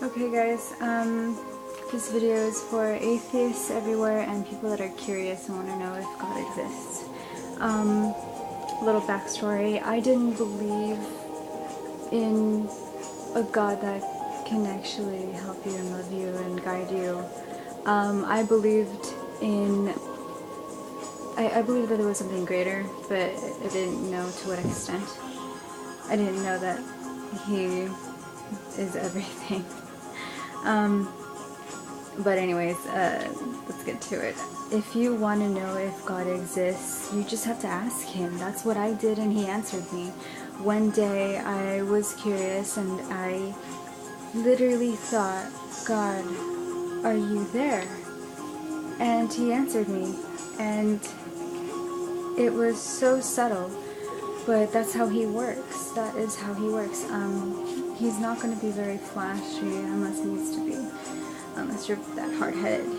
Okay guys, this video is for atheists everywhere and people that are curious and want to know if God exists. Little backstory, I didn't believe in a God that can actually help you and love you and guide you. I believed that there was something greater, but I didn't know to what extent. I didn't know that He is everything. But anyways, let's get to it. If you want to know if God exists, you just have to ask Him. That's what I did, and He answered me. One day I was curious and I literally thought, God, are you there? And He answered me, and it was so subtle, but that's how He works. That is how He works. He's not going to be very flashy unless He needs to be, unless you're that hard-headed.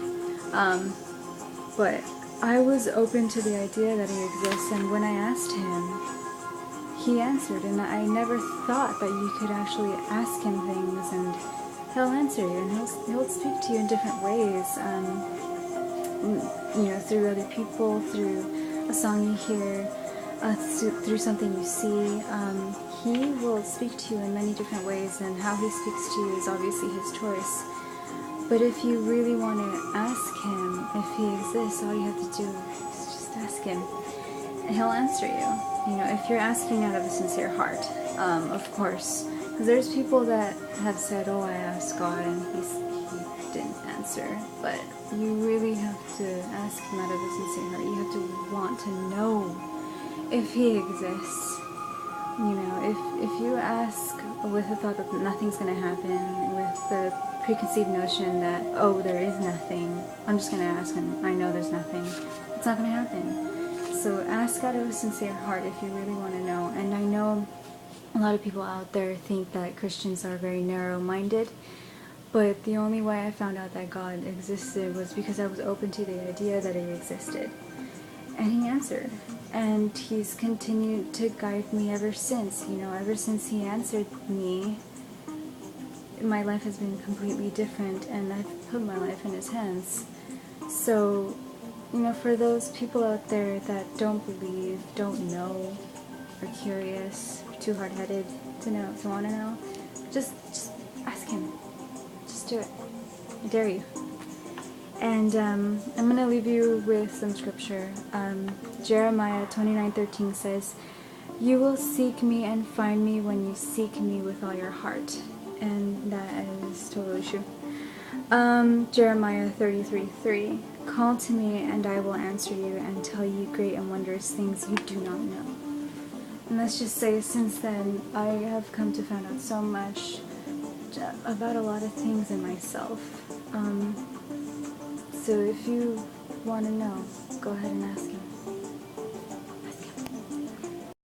But I was open to the idea that He exists, and when I asked Him, He answered, and I never thought that you could actually ask Him things and He'll answer you, and He'll speak to you in different ways, you know, through other people, through a song you hear, through something you see. He will speak to you in many different ways, and how He speaks to you is obviously His choice. But if you really want to ask Him if He exists, all you have to do is just ask Him, and He'll answer you. You know, if you're asking out of a sincere heart, of course. Because there's people that have said, oh, I asked God and He didn't answer. But you really have to ask Him out of a sincere heart. You have to want to know if He exists. You know, if you ask with the thought that nothing's going to happen, with the preconceived notion that, oh, there is nothing, I'm just going to ask and I know there's nothing, it's not going to happen. So ask out of a sincere heart if you really want to know. And I know a lot of people out there think that Christians are very narrow-minded, but the only way I found out that God existed was because I was open to the idea that He existed. And He answered. And He's continued to guide me ever since. You know, ever since He answered me, my life has been completely different, and I've put my life in His hands. So, you know, for those people out there that don't believe, don't know, are curious, too hard-headed to know, to want to know, just ask Him. Just do it. I dare you. And I'm going to leave you with some scripture. Jeremiah 29:13 says, "You will seek me and find me when you seek me with all your heart." And that is totally true. Jeremiah 33:3, "Call to me and I will answer you and tell you great and wondrous things you do not know." And let's just say, since then, I have come to find out so much about a lot of things in myself. So if you want to know, go ahead and ask Him.